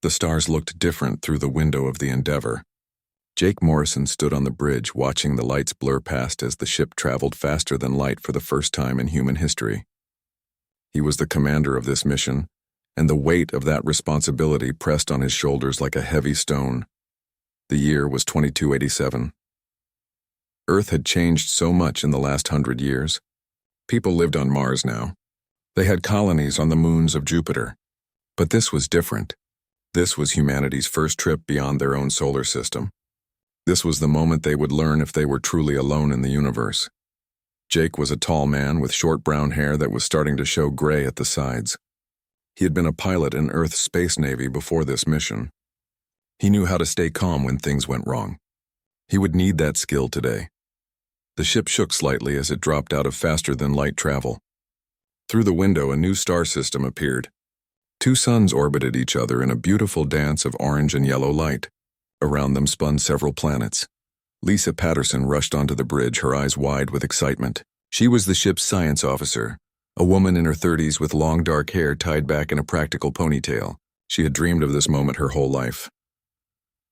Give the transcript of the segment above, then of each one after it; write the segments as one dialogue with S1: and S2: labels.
S1: The stars looked different through the window of the Endeavour. Jake Morrison stood on the bridge watching the lights blur past as the ship traveled faster than light for the first time in human history. He was the commander of this mission, and the weight of that responsibility pressed on his shoulders like a heavy stone. The year was 2287. Earth had changed so much in the last 100 years. People lived on Mars now. They had colonies on the moons of Jupiter. But this was different. This was humanity's first trip beyond their own solar system. This was the moment they would learn if they were truly alone in the universe. Jake was a tall man with short brown hair that was starting to show gray at the sides. He had been a pilot in Earth's Space Navy before this mission. He knew how to stay calm when things went wrong. He would need that skill today. The ship shook slightly as it dropped out of faster-than-light travel. Through the window, a new star system appeared. 2 suns orbited each other in a beautiful dance of orange and yellow light. Around them spun several planets. Lisa Patterson rushed onto the bridge, her eyes wide with excitement. She was the ship's science officer, a woman in her 30s with long dark hair tied back in a practical ponytail. She had dreamed of this moment her whole life.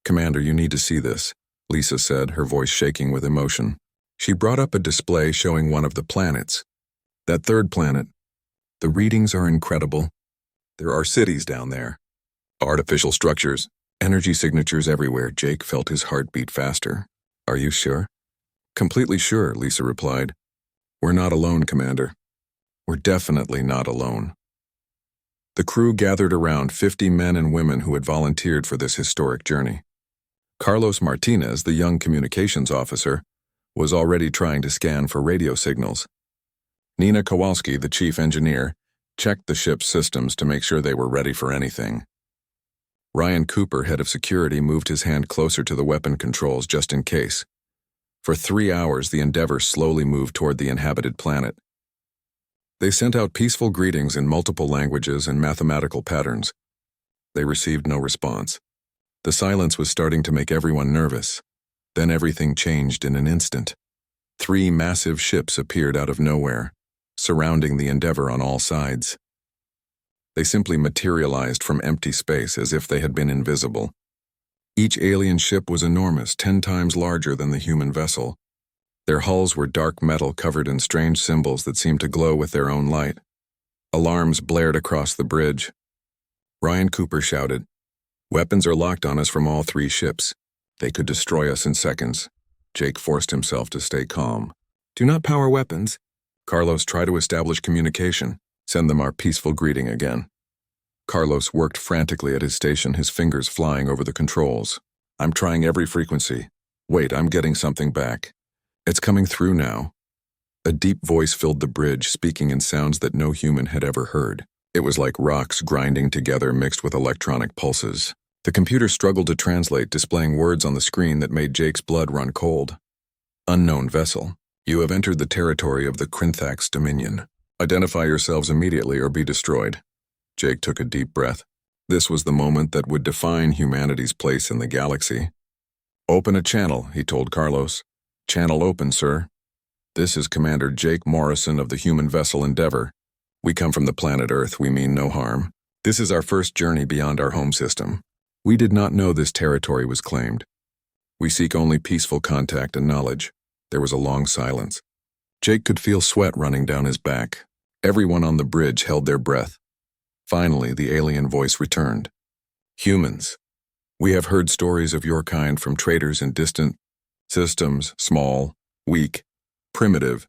S1: "Commander, you need to see this," Lisa said, her voice shaking with emotion. She brought up a display showing one of the planets. That third planet. The readings are incredible. There are cities down there. Artificial structures, energy signatures everywhere. Jake felt his heart beat faster. "Are you sure?" "Completely sure," Lisa replied. "We're not alone, Commander. We're definitely not alone." The crew gathered around 50 men and women who had volunteered for this historic journey. Carlos Martinez, the young communications officer, was already trying to scan for radio signals. Nina Kowalski, the chief engineer, checked the ship's systems to make sure they were ready for anything. Ryan Cooper, head of security, moved his hand closer to the weapon controls just in case. For 3 hours, the Endeavour slowly moved toward the inhabited planet. They sent out peaceful greetings in multiple languages and mathematical patterns. They received no response. The silence was starting to make everyone nervous. Then everything changed in an instant. 3 massive ships appeared out of nowhere, surrounding the Endeavour on all sides. They simply materialized from empty space as if they had been invisible. Each alien ship was enormous, 10 times larger than the human vessel. Their hulls were dark metal covered in strange symbols that seemed to glow with their own light. Alarms blared across the bridge. Ryan Cooper shouted, "Weapons are locked on us from all 3 ships. They could destroy us in seconds." Jake forced himself to stay calm. "Do not power weapons." "Carlos, try to establish communication. Send them our peaceful greeting again." Carlos worked frantically at his station, his fingers flying over the controls. "I'm trying every frequency. Wait, I'm getting something back. It's coming through now." A deep voice filled the bridge, speaking in sounds that no human had ever heard. It was like rocks grinding together mixed with electronic pulses. The computer struggled to translate, displaying words on the screen that made Jake's blood run cold. "Unknown vessel. You have entered the territory of the Krinthax Dominion. Identify yourselves immediately or be destroyed." Jake took a deep breath. This was the moment that would define humanity's place in the galaxy. "Open a channel," he told Carlos. "Channel open, sir. This is Commander Jake Morrison of the human vessel Endeavour. We come from the planet Earth. We mean no harm. This is our first journey beyond our home system. We did not know this territory was claimed. We seek only peaceful contact and knowledge." There was a long silence. Jake could feel sweat running down his back. Everyone on the bridge held their breath. Finally, the alien voice returned. "Humans, we have heard stories of your kind from traders in distant systems, small, weak, primitive,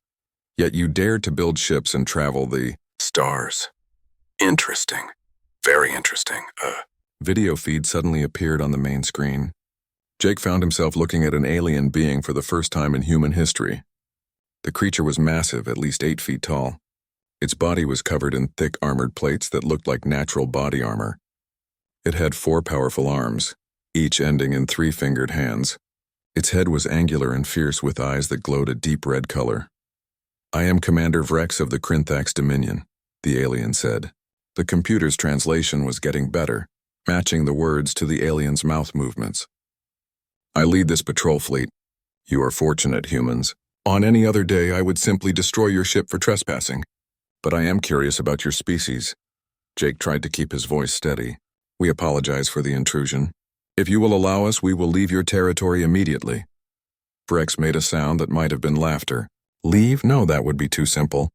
S1: yet you dared to build ships and travel the stars. Interesting. Very interesting. Video feed suddenly appeared on the main screen. Jake found himself looking at an alien being for the first time in human history. The creature was massive, at least 8 feet tall. Its body was covered in thick armored plates that looked like natural body armor. It had 4 powerful arms, each ending in 3-fingered hands. Its head was angular and fierce with eyes that glowed a deep red color. "I am Commander Vrex of the Krinthax Dominion," the alien said. The computer's translation was getting better, matching the words to the alien's mouth movements. "I lead this patrol fleet. You are fortunate, humans. On any other day, I would simply destroy your ship for trespassing. But I am curious about your species." Jake tried to keep his voice steady. We apologize for the intrusion. If you will allow us, we will leave your territory immediately. Vrex made a sound that might have been laughter. Leave? No, that would be too simple.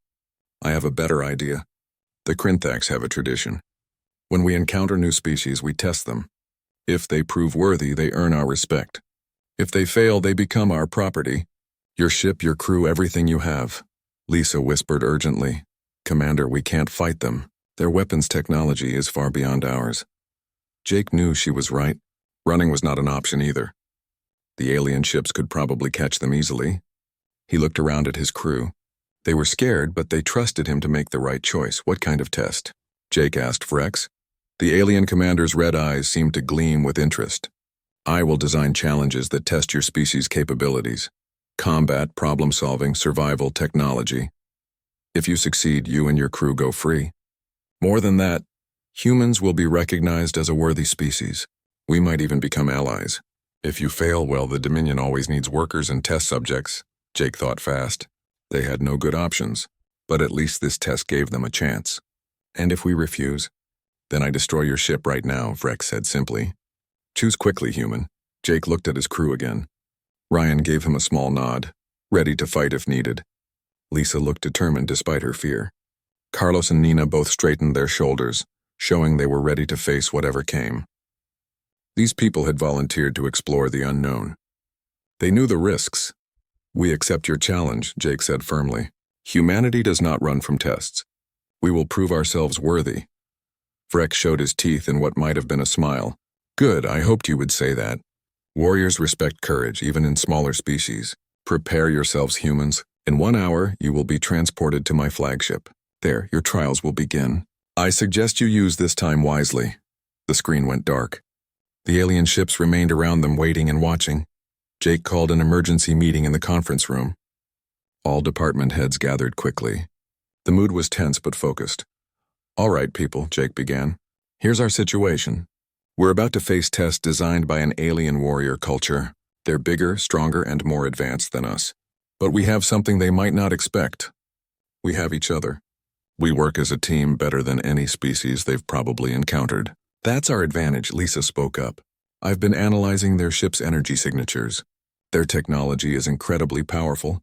S1: I have a better idea. The Krinthax have a tradition. When we encounter new species, we test them. If they prove worthy, they earn our respect. If they fail, they become our property. Your ship, your crew, everything you have. Lisa whispered urgently. Commander, we can't fight them. Their weapons technology is far beyond ours. Jake knew she was right. Running was not an option either. The alien ships could probably catch them easily. He looked around at his crew. They were scared, but they trusted him to make the right choice. What kind of test? Jake asked Vrex. The alien commander's red eyes seemed to gleam with interest. I will design challenges that test your species' capabilities. Combat, problem-solving, survival, technology. If you succeed, you and your crew go free. More than that, humans will be recognized as a worthy species. We might even become allies. If you fail, well, the Dominion always needs workers and test subjects. Jake thought fast. They had no good options, but at least this test gave them a chance. And if we refuse? Then I destroy your ship right now, Vrex said simply. Choose quickly, human. Jake looked at his crew again. Ryan gave him a small nod, ready to fight if needed. Lisa looked determined despite her fear. Carlos and Nina both straightened their shoulders, showing they were ready to face whatever came. These people had volunteered to explore the unknown. They knew the risks. We accept your challenge, Jake said firmly. Humanity does not run from tests. We will prove ourselves worthy. Vrex showed his teeth in what might have been a smile. Good, I hoped you would say that. Warriors respect courage, even in smaller species. Prepare yourselves, humans. In 1 hour, you will be transported to my flagship. There, your trials will begin. I suggest you use this time wisely. The screen went dark. The alien ships remained around them, waiting and watching. Jake called an emergency meeting in the conference room. All department heads gathered quickly. The mood was tense but focused. All right, people, Jake began. Here's our situation. We're about to face tests designed by an alien warrior culture. They're bigger, stronger, and more advanced than us. But we have something they might not expect. We have each other. We work as a team better than any species they've probably encountered. That's our advantage, Lisa spoke up. I've been analyzing their ship's energy signatures. Their technology is incredibly powerful,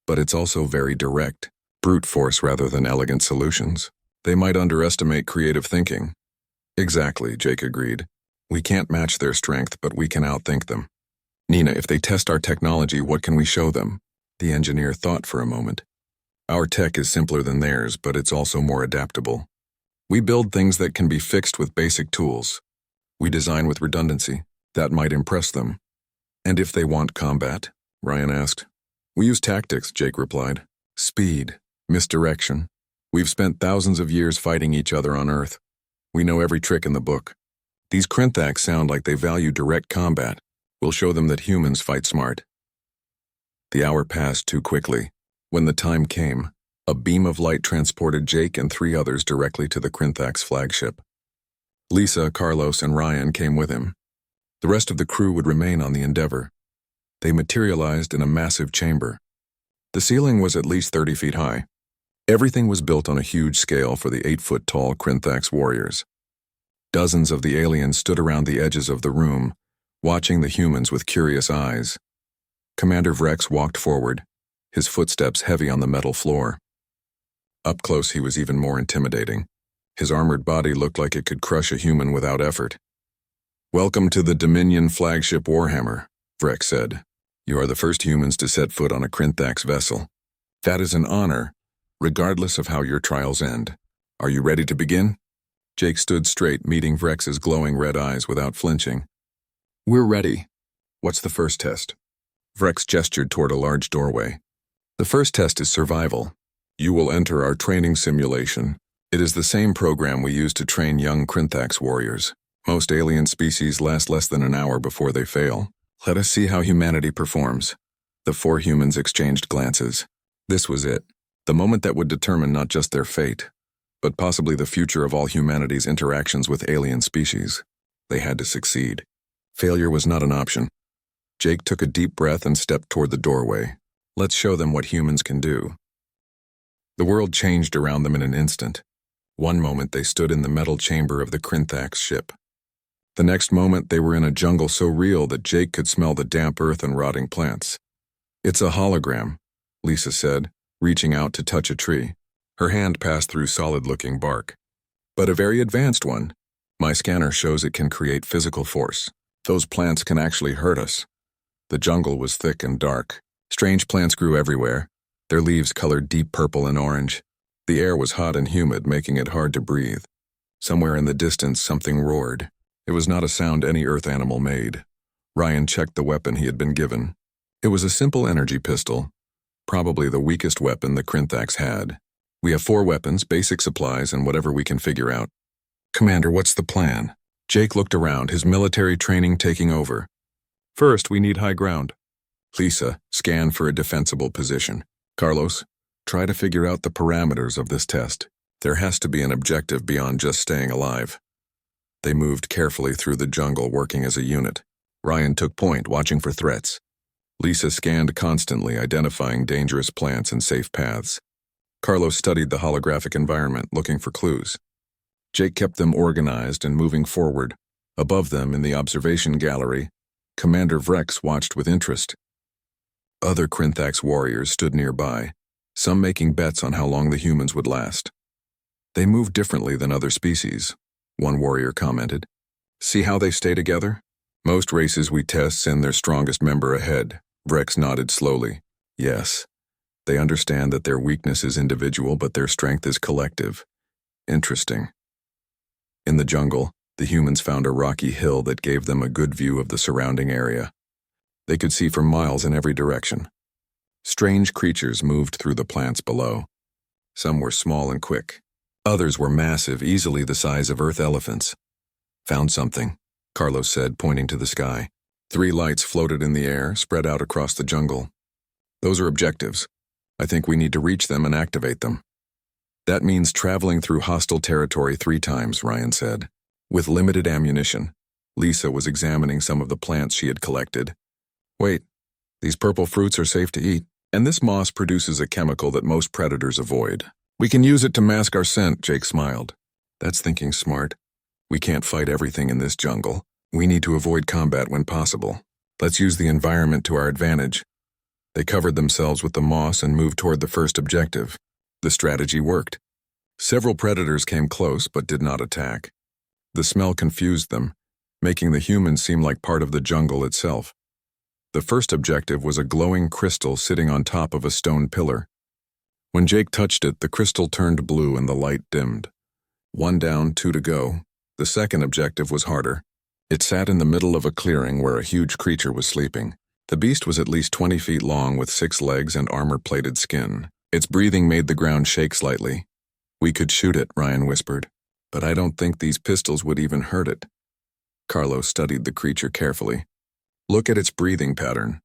S1: but it's also very direct, brute force rather than elegant solutions. They might underestimate creative thinking. Exactly, Jake agreed. We can't match their strength, but we can outthink them. Nina, if they test our technology, what can we show them? The engineer thought for a moment. Our tech is simpler than theirs, but it's also more adaptable. We build things that can be fixed with basic tools. We design with redundancy. That might impress them. And if they want combat? Ryan asked. We use tactics, Jake replied. Speed, misdirection. We've spent thousands of years fighting each other on Earth. We know every trick in the book. These Krinthax sound like they value direct combat. We'll show them that humans fight smart. The hour passed too quickly. When the time came, a beam of light transported Jake and 3 others directly to the Krinthax flagship. Lisa, Carlos, and Ryan came with him. The rest of the crew would remain on the Endeavor. They materialized in a massive chamber. The ceiling was at least 30 feet high. Everything was built on a huge scale for the 8-foot-tall Krinthax warriors. Dozens of the aliens stood around the edges of the room, watching the humans with curious eyes. Commander Vrex walked forward, his footsteps heavy on the metal floor. Up close, he was even more intimidating. His armored body looked like it could crush a human without effort. Welcome to the Dominion flagship Warhammer, Vrex said. You are the first humans to set foot on a Krinthax vessel. That is an honor, regardless of how your trials end. Are you ready to begin? Jake stood straight, meeting Vrex's glowing red eyes without flinching. We're ready. What's the first test? Vrex gestured toward a large doorway. The first test is survival. You will enter our training simulation. It is the same program we use to train young Krinthax warriors. Most alien species last less than an hour before they fail. Let us see how humanity performs. The 4 humans exchanged glances. This was it. The moment that would determine not just their fate, but possibly the future of all humanity's interactions with alien species. They had to succeed. Failure was not an option. Jake took a deep breath and stepped toward the doorway. Let's show them what humans can do. The world changed around them in an instant. One moment they stood in the metal chamber of the Krinthax ship. The next moment they were in a jungle so real that Jake could smell the damp earth and rotting plants. "It's a hologram," Lisa said, reaching out to touch a tree. Her hand passed through solid-looking bark. "But a very advanced one. My scanner shows it can create physical force. Those plants can actually hurt us." The jungle was thick and dark. Strange plants grew everywhere, their leaves colored deep purple and orange. The air was hot and humid, making it hard to breathe. Somewhere in the distance, something roared. It was not a sound any earth animal made. Ryan checked the weapon he had been given. It was a simple energy pistol, probably the weakest weapon the Krinthax had. "We have 4 weapons, basic supplies, and whatever we can figure out." "Commander, what's the plan?" Jake looked around, his military training taking over. "First, we need high ground." Lisa, scan for a defensible position. "Carlos, try to figure out the parameters of this test. There has to be an objective beyond just staying alive." They moved carefully through the jungle, working as a unit. Ryan took point, watching for threats. Lisa scanned constantly, identifying dangerous plants and safe paths. Carlos studied the holographic environment, looking for clues. Jake kept them organized and moving forward. Above them, in the observation gallery, Commander Vrex watched with interest. Other Krinthax warriors stood nearby, some making bets on how long the humans would last. "They move differently than other species," one warrior commented. "See how they stay together? Most races we test send their strongest member ahead." Vrex nodded slowly. "Yes. They understand that their weakness is individual, but their strength is collective. Interesting." In the jungle, the humans found a rocky hill that gave them a good view of the surrounding area. They could see for miles in every direction. Strange creatures moved through the plants below. Some were small and quick. Others were massive, easily the size of earth elephants. "Found something," Carlos said, pointing to the sky. 3 lights floated in the air, spread out across the jungle. "Those are objectives. I think we need to reach them and activate them." "That means traveling through hostile territory 3 times," Ryan said. With limited ammunition, Lisa was examining some of the plants she had collected. "Wait, these purple fruits are safe to eat, and this moss produces a chemical that most predators avoid. We can use it to mask our scent," Jake smiled. "That's thinking smart. We can't fight everything in this jungle. We need to avoid combat when possible. Let's use the environment to our advantage." They covered themselves with the moss and moved toward the first objective. The strategy worked. Several predators came close but did not attack. The smell confused them, making the humans seem like part of the jungle itself. The first objective was a glowing crystal sitting on top of a stone pillar. When Jake touched it, the crystal turned blue and the light dimmed. 1 down, 2 to go. The second objective was harder. It sat in the middle of a clearing where a huge creature was sleeping. The beast was at least 20 feet long with 6 legs and armor-plated skin. Its breathing made the ground shake slightly. "We could shoot it," Ryan whispered, "but I don't think these pistols would even hurt it." Carlos studied the creature carefully. "Look at its breathing pattern.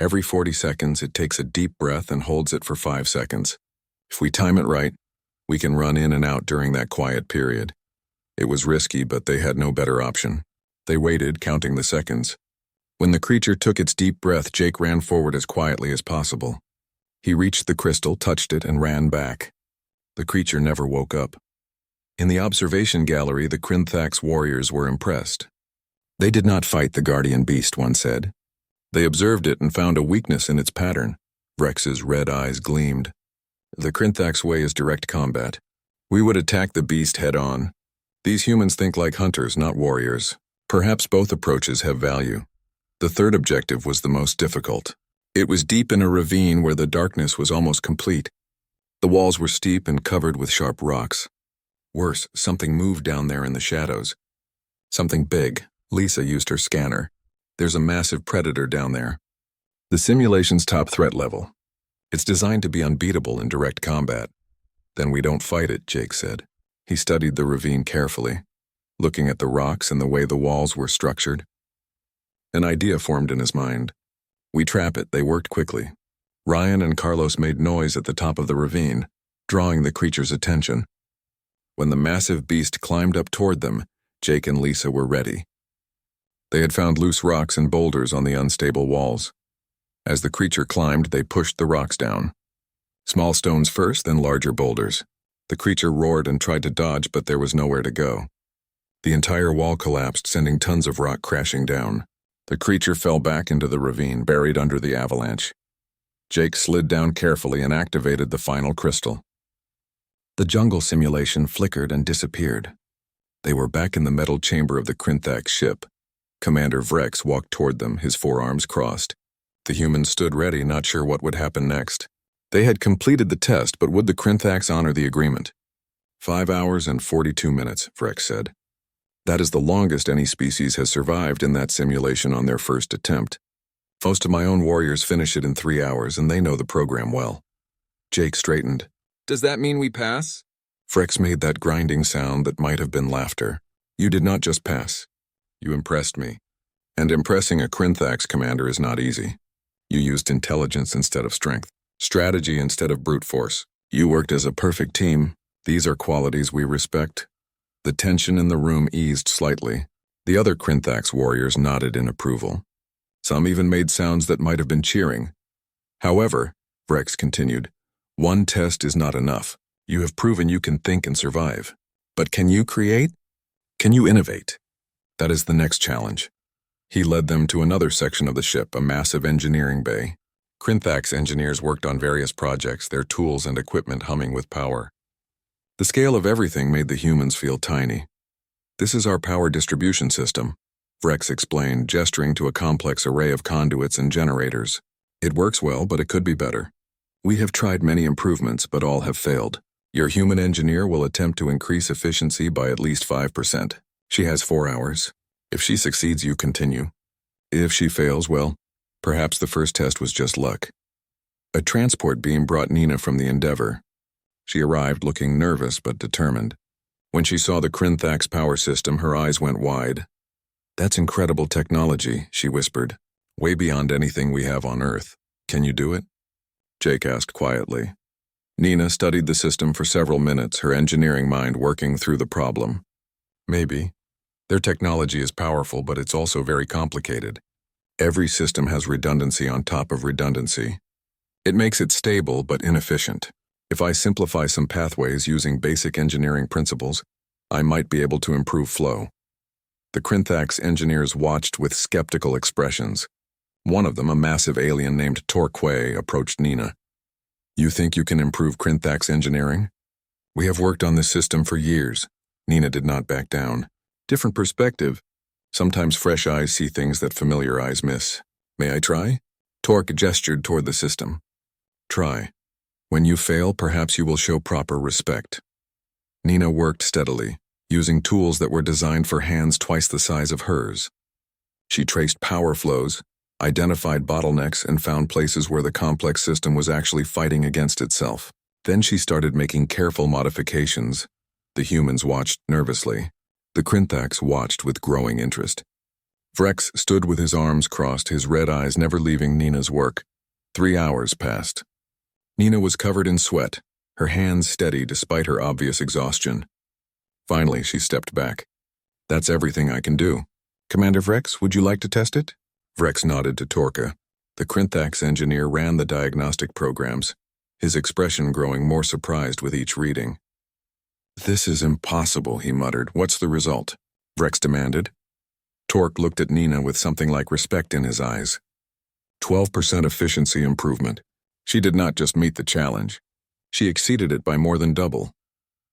S1: Every 40 seconds, it takes a deep breath and holds it for 5 seconds. If we time it right, we can run in and out during that quiet period." It was risky, but they had no better option. They waited, counting the seconds. When the creature took its deep breath, Jake ran forward as quietly as possible. He reached the crystal, touched it, and ran back. The creature never woke up. In the observation gallery, the Krinthax warriors were impressed. "They did not fight the guardian beast," one said. "They observed it and found a weakness in its pattern." Vrex's red eyes gleamed. "The Krinthax way is direct combat. We would attack the beast head-on. These humans think like hunters, not warriors. Perhaps both approaches have value." The third objective was the most difficult. It was deep in a ravine where the darkness was almost complete. The walls were steep and covered with sharp rocks. Worse, something moved down there in the shadows. Something big. Lisa used her scanner. "There's a massive predator down there. The simulation's top threat level. It's designed to be unbeatable in direct combat." "Then we don't fight it," Jake said. He studied the ravine carefully, looking at the rocks and the way the walls were structured. An idea formed in his mind. "We trap it." They worked quickly. Ryan and Carlos made noise at the top of the ravine, drawing the creature's attention. When the massive beast climbed up toward them, Jake and Lisa were ready. They had found loose rocks and boulders on the unstable walls. As the creature climbed, they pushed the rocks down. Small stones first, then larger boulders. The creature roared and tried to dodge, but there was nowhere to go. The entire wall collapsed, sending tons of rock crashing down. The creature fell back into the ravine, buried under the avalanche. Jake slid down carefully and activated the final crystal. The jungle simulation flickered and disappeared. They were back in the metal chamber of the Krinthax ship. Commander Vrex walked toward them, his forearms crossed. The humans stood ready, not sure what would happen next. They had completed the test, but would the Krinthax honor the agreement? 5 hours and 42 minutes, Vrex said. That is the longest any species has survived in that simulation on their first attempt. Most of my own warriors finish it in 3 hours, and they know the program well. Jake straightened. Does that mean we pass? Vrex made that grinding sound that might have been laughter. You did not just pass. You impressed me. And impressing a Krinthax commander is not easy. You used intelligence instead of strength, strategy instead of brute force. You worked as a perfect team. These are qualities we respect. The tension in the room eased slightly. The other Krinthax warriors nodded in approval. Some even made sounds that might have been cheering. However, Vrex continued, one test is not enough. You have proven you can think and survive. But can you create? Can you innovate? That is the next challenge. He led them to another section of the ship, a massive engineering bay. Krinthax engineers worked on various projects, their tools and equipment humming with power. The scale of everything made the humans feel tiny. This is our power distribution system, Vrex explained, gesturing to a complex array of conduits and generators. It works well, but it could be better. We have tried many improvements, but all have failed. Your human engineer will attempt to increase efficiency by at least 5%. She has 4 hours. If she succeeds, you continue. If she fails, well, perhaps the first test was just luck. A transport beam brought Nina from the Endeavor. She arrived looking nervous but determined. When she saw the Krinthax power system, her eyes went wide. That's incredible technology, she whispered. Way beyond anything we have on Earth. Can you do it? Jake asked quietly. Nina studied the system for several minutes, her engineering mind working through the problem. Maybe. Their technology is powerful, but it's also very complicated. Every system has redundancy on top of redundancy. It makes it stable but inefficient. If I simplify some pathways using basic engineering principles, I might be able to improve flow. The Krinthax engineers watched with skeptical expressions. One of them, a massive alien named Torquay, approached Nina. You think you can improve Krinthax engineering? We have worked on this system for years. Nina did not back down. Different perspective. Sometimes fresh eyes see things that familiar eyes miss. May I try? Torque gestured toward the system. Try. When you fail, perhaps you will show proper respect. Nina worked steadily, using tools that were designed for hands twice the size of hers. She traced power flows, identified bottlenecks, and found places where the complex system was actually fighting against itself. Then she started making careful modifications. The humans watched nervously. The Krinthax watched with growing interest. Vrex stood with his arms crossed, his red eyes never leaving Nina's work. 3 hours passed. Nina was covered in sweat, her hands steady despite her obvious exhaustion. Finally, she stepped back. That's everything I can do. Commander Vrex, would you like to test it? Vrex nodded to Torka. The Krinthax engineer ran the diagnostic programs, his expression growing more surprised with each reading. This is impossible, he muttered. What's the result? Vrex demanded. Torque looked at Nina with something like respect in his eyes. 12% efficiency improvement. She did not just meet the challenge. She exceeded it by more than double.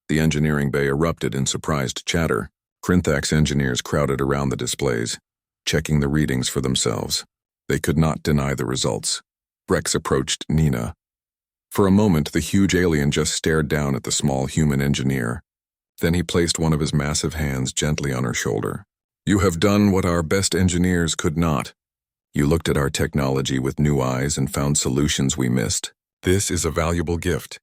S1: The engineering bay erupted in surprised chatter. Krinthax engineers crowded around the displays, checking the readings for themselves. They could not deny the results. Vrex approached Nina. For a moment, the huge alien just stared down at the small human engineer. Then he placed one of his massive hands gently on her shoulder. You have done what our best engineers could not. You looked at our technology with new eyes and found solutions we missed. This is a valuable gift.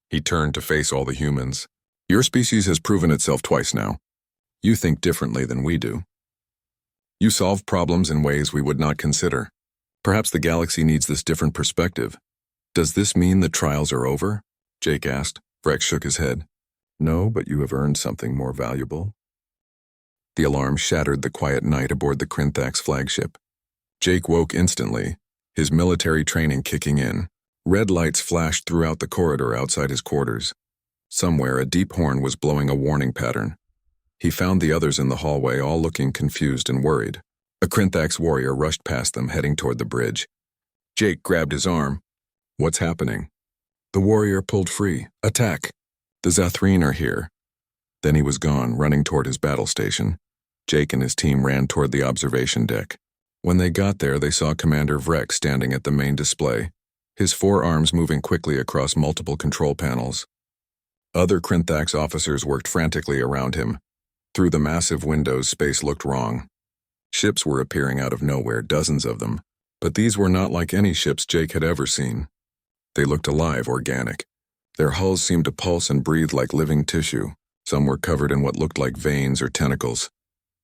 S1: He turned to face all the humans. Your species has proven itself twice now. You think differently than we do. You solve problems in ways we would not consider. Perhaps the galaxy needs this different perspective. Does this mean the trials are over? Jake asked. Vrex shook his head. No, but you have earned something more valuable. The alarm shattered the quiet night aboard the Krinthax flagship. Jake woke instantly, his military training kicking in. Red lights flashed throughout the corridor outside his quarters. Somewhere, a deep horn was blowing a warning pattern. He found the others in the hallway, all looking confused and worried. A Krinthax warrior rushed past them, heading toward the bridge. Jake grabbed his arm. What's happening? The warrior pulled free. Attack! The Zathreen are here. Then he was gone, running toward his battle station. Jake and his team ran toward the observation deck. When they got there, they saw Commander Vrek standing at the main display, his forearms moving quickly across multiple control panels. Other Krinthax officers worked frantically around him. Through the massive windows, space looked wrong. Ships were appearing out of nowhere, dozens of them, but these were not like any ships Jake had ever seen. They looked alive, organic. Their hulls seemed to pulse and breathe like living tissue. Some were covered in what looked like veins or tentacles.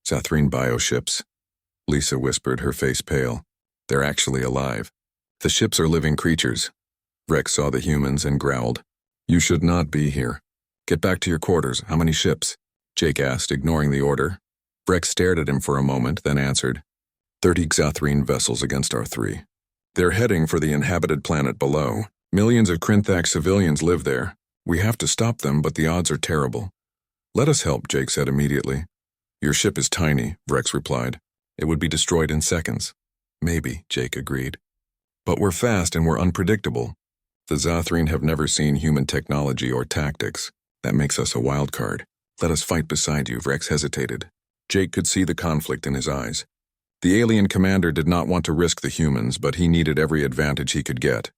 S1: Zathreen bioships. Lisa whispered, her face pale. They're actually alive. The ships are living creatures. Vrek saw the humans and growled. You should not be here. Get back to your quarters. How many ships? Jake asked, ignoring the order. Vrek stared at him for a moment, then answered. 30 Zathreen vessels against our 3. They're heading for the inhabited planet below. Millions of Krinthax civilians live there. We have to stop them, but the odds are terrible. Let us help, Jake said immediately. Your ship is tiny, Vrek replied. It would be destroyed in seconds. Maybe, Jake agreed. But we're fast and we're unpredictable. The Zathreen have never seen human technology or tactics. That makes us a wild card. Let us fight beside you, Vrek hesitated. Jake could see the conflict in his eyes. The alien commander did not want to risk the humans, but he needed every advantage he could get.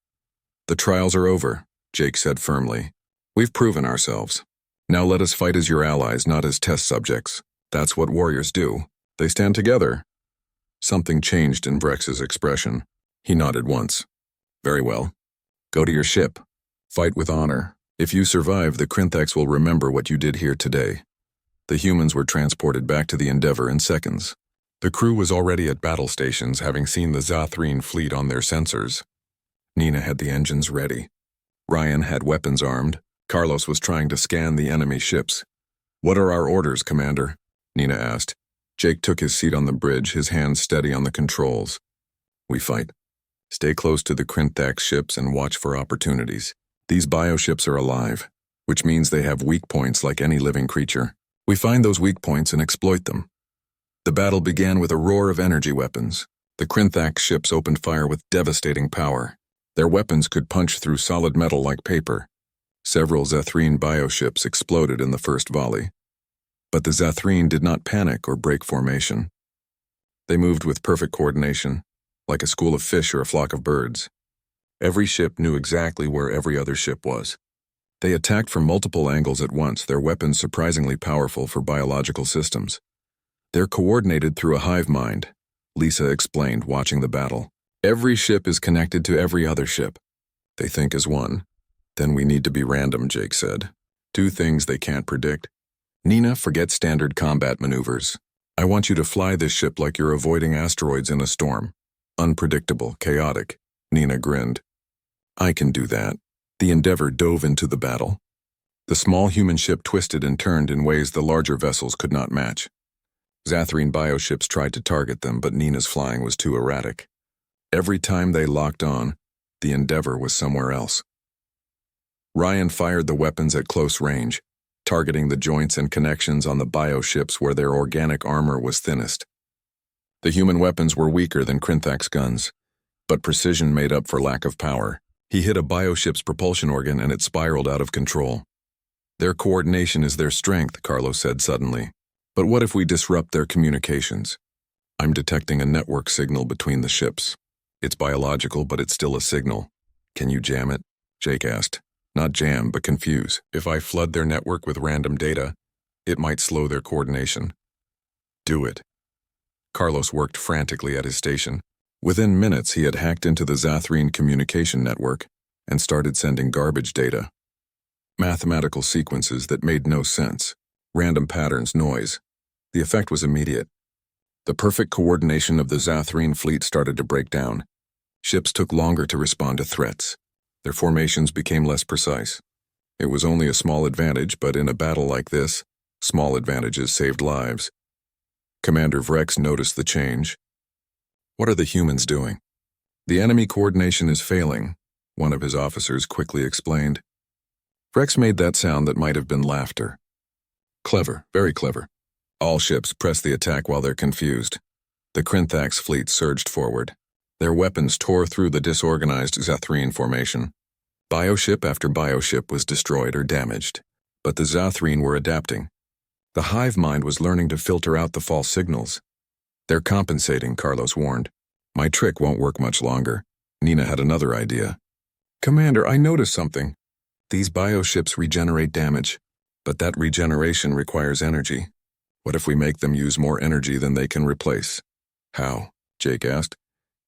S1: The trials are over, Jake said firmly. We've proven ourselves. Now let us fight as your allies, not as test subjects. That's what warriors do. They stand together. Something changed in Vrex's expression. He nodded once. Very well. Go to your ship. Fight with honor. If you survive, the Krinthax will remember what you did here today. The humans were transported back to the Endeavor in seconds. The crew was already at battle stations, having seen the Zathreen fleet on their sensors. Nina had the engines ready. Ryan had weapons armed. Carlos was trying to scan the enemy ships. What are our orders, Commander? Nina asked. Jake took his seat on the bridge, his hands steady on the controls. We fight. Stay close to the Krinthax ships and watch for opportunities. These bioships are alive, which means they have weak points like any living creature. We find those weak points and exploit them. The battle began with a roar of energy weapons. The Krinthax ships opened fire with devastating power. Their weapons could punch through solid metal like paper. Several Zathreen bioships exploded in the first volley. But the Zathreen did not panic or break formation. They moved with perfect coordination, like a school of fish or a flock of birds. Every ship knew exactly where every other ship was. They attacked from multiple angles at once, their weapons surprisingly powerful for biological systems. They're coordinated through a hive mind, Lisa explained, watching the battle. Every ship is connected to every other ship. They think as one. Then we need to be random, Jake said. Do things they can't predict. Nina, forget standard combat maneuvers. I want you to fly this ship like you're avoiding asteroids in a storm. Unpredictable, chaotic. Nina grinned. I can do that. The Endeavor dove into the battle. The small human ship twisted and turned in ways the larger vessels could not match. Zathreen bioships tried to target them, but Nina's flying was too erratic. Every time they locked on, the Endeavor was somewhere else. Ryan fired the weapons at close range, targeting the joints and connections on the bioships where their organic armor was thinnest. The human weapons were weaker than Krinthax guns, but precision made up for lack of power. He hit a bioship's propulsion organ and it spiraled out of control. Their coordination is their strength, Carlos said suddenly. But what if we disrupt their communications? I'm detecting a network signal between the ships. It's biological, but it's still a signal. Can you jam it? Jake asked. Not jam, but confuse. If I flood their network with random data, it might slow their coordination. Do it. Carlos worked frantically at his station. Within minutes, he had hacked into the Zathreen communication network and started sending garbage data. Mathematical sequences that made no sense. Random patterns, noise. The effect was immediate. The perfect coordination of the Zathreen fleet started to break down. Ships took longer to respond to threats. Their formations became less precise. It was only a small advantage, but in a battle like this, small advantages saved lives. Commander Vrek noticed the change. What are the humans doing? The enemy coordination is failing, one of his officers quickly explained. Vrek made that sound that might have been laughter. Clever, very clever. All ships press the attack while they're confused. The Krinthax fleet surged forward. Their weapons tore through the disorganized Zathreen formation. Bioship after bioship was destroyed or damaged, but the Zathreen were adapting. The hive mind was learning to filter out the false signals. They're compensating, Carlos warned. My trick won't work much longer. Nina had another idea. Commander, I noticed something. These bioships regenerate damage, but that regeneration requires energy. What if we make them use more energy than they can replace? How? Jake asked.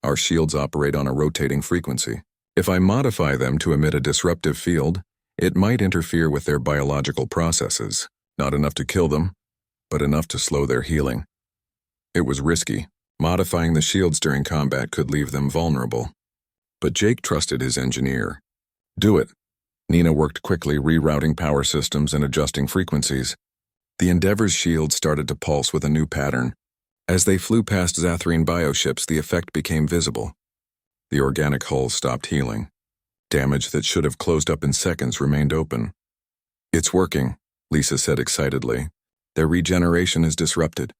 S1: Our shields operate on a rotating frequency. If I modify them to emit a disruptive field, it might interfere with their biological processes. Not enough to kill them, but enough to slow their healing. It was risky. Modifying the shields during combat could leave them vulnerable. But Jake trusted his engineer. Do it. Nina worked quickly, rerouting power systems and adjusting frequencies. The Endeavor's shields started to pulse with a new pattern. As they flew past Zathreen bioships, the effect became visible. The organic hulls stopped healing. Damage that should have closed up in seconds remained open. It's working, Lisa said excitedly. Their regeneration is disrupted.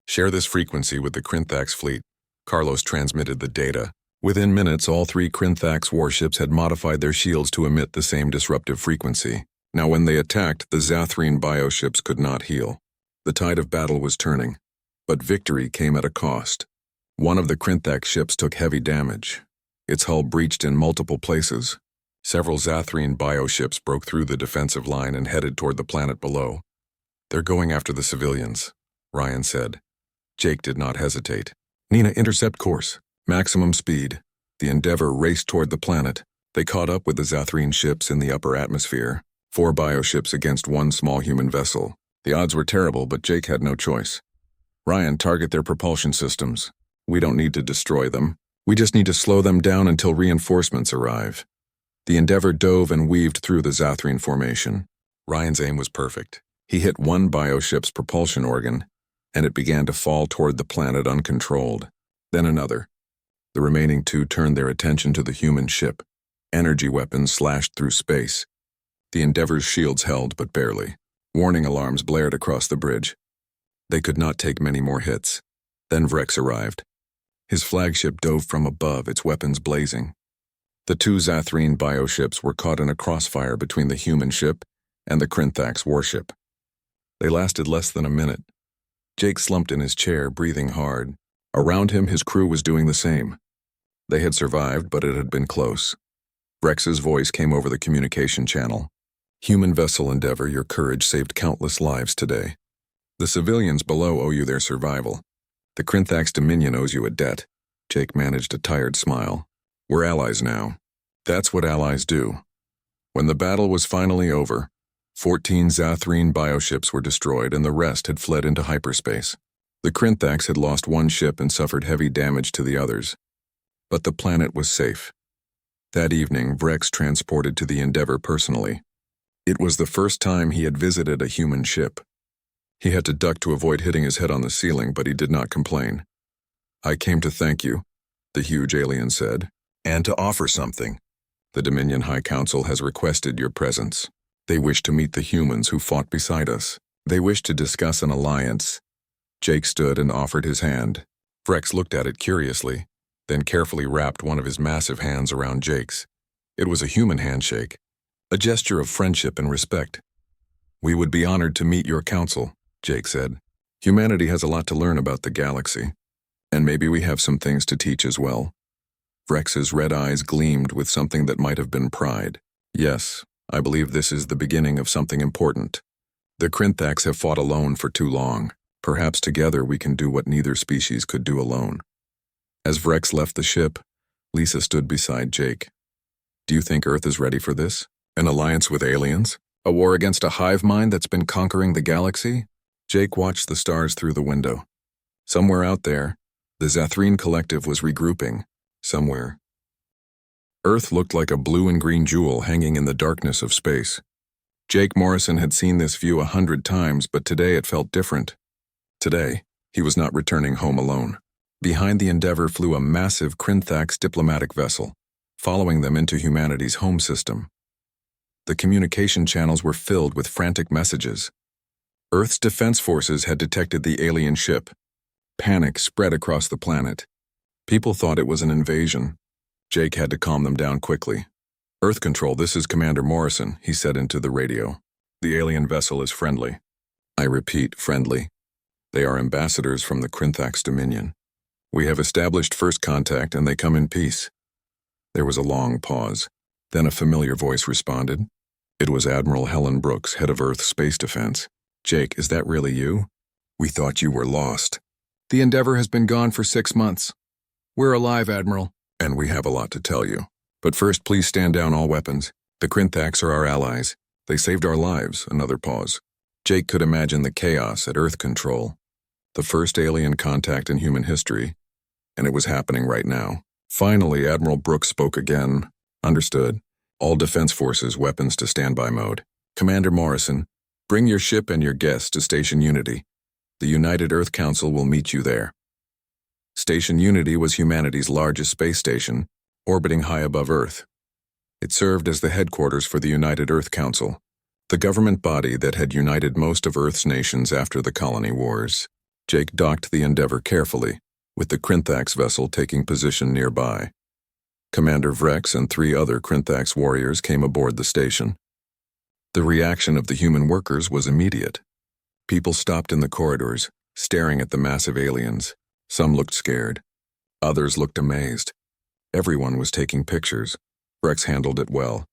S1: Share this frequency with the Krinthax fleet. Carlos transmitted the data. Within minutes, all 3 Krinthax warships had modified their shields to emit the same disruptive frequency. Now when they attacked, the Zathreen bioships could not heal. The tide of battle was turning, but victory came at a cost. One of the Krinthax ships took heavy damage. Its hull breached in multiple places. Several Zathreen bioships broke through the defensive line and headed toward the planet below. They're going after the civilians, Ryan said. Jake did not hesitate. Nina, intercept course. Maximum speed. The Endeavor raced toward the planet. They caught up with the Zathreen ships in the upper atmosphere. 4 bioships against 1 small human vessel. The odds were terrible, but Jake had no choice. Ryan, target their propulsion systems. We don't need to destroy them. We just need to slow them down until reinforcements arrive. The Endeavor dove and weaved through the Zathreen formation. Ryan's aim was perfect. He hit one bioship's propulsion organ, and it began to fall toward the planet uncontrolled. Then another. The remaining 2 turned their attention to the human ship. Energy weapons slashed through space. The Endeavor's shields held, but barely. Warning alarms blared across the bridge. They could not take many more hits. Then Vrex arrived. His flagship dove from above, its weapons blazing. The 2 Zathreen bioships were caught in a crossfire between the human ship and the Krinthax warship. They lasted less than a minute. Jake slumped in his chair, breathing hard. Around him, his crew was doing the same. They had survived, but it had been close. Vrex's voice came over the communication channel. Human vessel Endeavor, your courage saved countless lives today. The civilians below owe you their survival. The Krinthax Dominion owes you a debt. Jake managed a tired smile. We're allies now. That's what allies do. When the battle was finally over, 14 Zathreen bioships were destroyed and the rest had fled into hyperspace. The Krinthax had lost 1 ship and suffered heavy damage to the others. But the planet was safe. That evening, Vrex transported to the Endeavor personally. It was the first time he had visited a human ship. He had to duck to avoid hitting his head on the ceiling, but he did not complain. I came to thank you, the huge alien said, and to offer something. The Dominion High Council has requested your presence. They wish to meet the humans who fought beside us. They wish to discuss an alliance. Jake stood and offered his hand. Vrex looked at it curiously, then carefully wrapped one of his massive hands around Jake's. It was a human handshake, a gesture of friendship and respect. We would be honored to meet your council, Jake said. Humanity has a lot to learn about the galaxy, and maybe we have some things to teach as well. Vrex's red eyes gleamed with something that might have been pride. Yes, I believe this is the beginning of something important. The Krinthax have fought alone for too long. Perhaps together we can do what neither species could do alone. As Vrex left the ship, Lisa stood beside Jake. Do you think Earth is ready for this? An alliance with aliens? A war against a hive mind that's been conquering the galaxy? Jake watched the stars through the window. Somewhere out there, the Zathreen collective was regrouping. Somewhere. Earth looked like a blue and green jewel hanging in the darkness of space. Jake Morrison had seen this view 100 times, but today it felt different. Today, he was not returning home alone. Behind the Endeavor flew a massive Krinthax diplomatic vessel, following them into humanity's home system. The communication channels were filled with frantic messages. Earth's defense forces had detected the alien ship. Panic spread across the planet. People thought it was an invasion. Jake had to calm them down quickly. "Earth Control, this is Commander Morrison," he said into the radio. "The alien vessel is friendly." "I repeat, friendly. They are ambassadors from the Krinthax Dominion. We have established first contact and they come in peace." There was a long pause. Then a familiar voice responded. It was Admiral Helen Brooks, head of Earth Space Defense. "Jake, is that really you? We thought you were lost." "The Endeavor has been gone for 6 months. We're alive, Admiral. And we have a lot to tell you. But first, please stand down all weapons. The Krinthax are our allies. They saved our lives." Another pause. Jake could imagine the chaos at Earth Control. The first alien contact in human history. And it was happening right now. Finally, Admiral Brooks spoke again. "Understood. All defense forces, weapons to standby mode. Commander Morrison, bring your ship and your guests to Station Unity. The United Earth Council will meet you there." Station Unity was humanity's largest space station, orbiting high above Earth. It served as the headquarters for the United Earth Council, the government body that had united most of Earth's nations after the colony wars. Jake docked the Endeavor carefully, with the Krinthax vessel taking position nearby. Commander Vrex and 3 other Krinthax warriors came aboard the station. The reaction of the human workers was immediate. People stopped in the corridors, staring at the massive aliens. Some looked scared. Others looked amazed. Everyone was taking pictures. Vrex handled it well.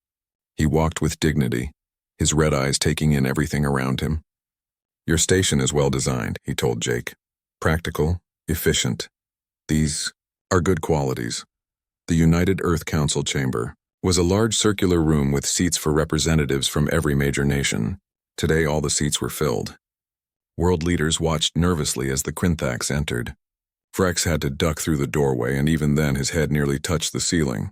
S1: He walked with dignity, his red eyes taking in everything around him. "Your station is well designed," he told Jake. "Practical, efficient. These are good qualities." The United Earth Council chamber was a large circular room with seats for representatives from every major nation. Today all the seats were filled. World leaders watched nervously as the Krinthax entered. Vrex had to duck through the doorway, and even then his head nearly touched the ceiling.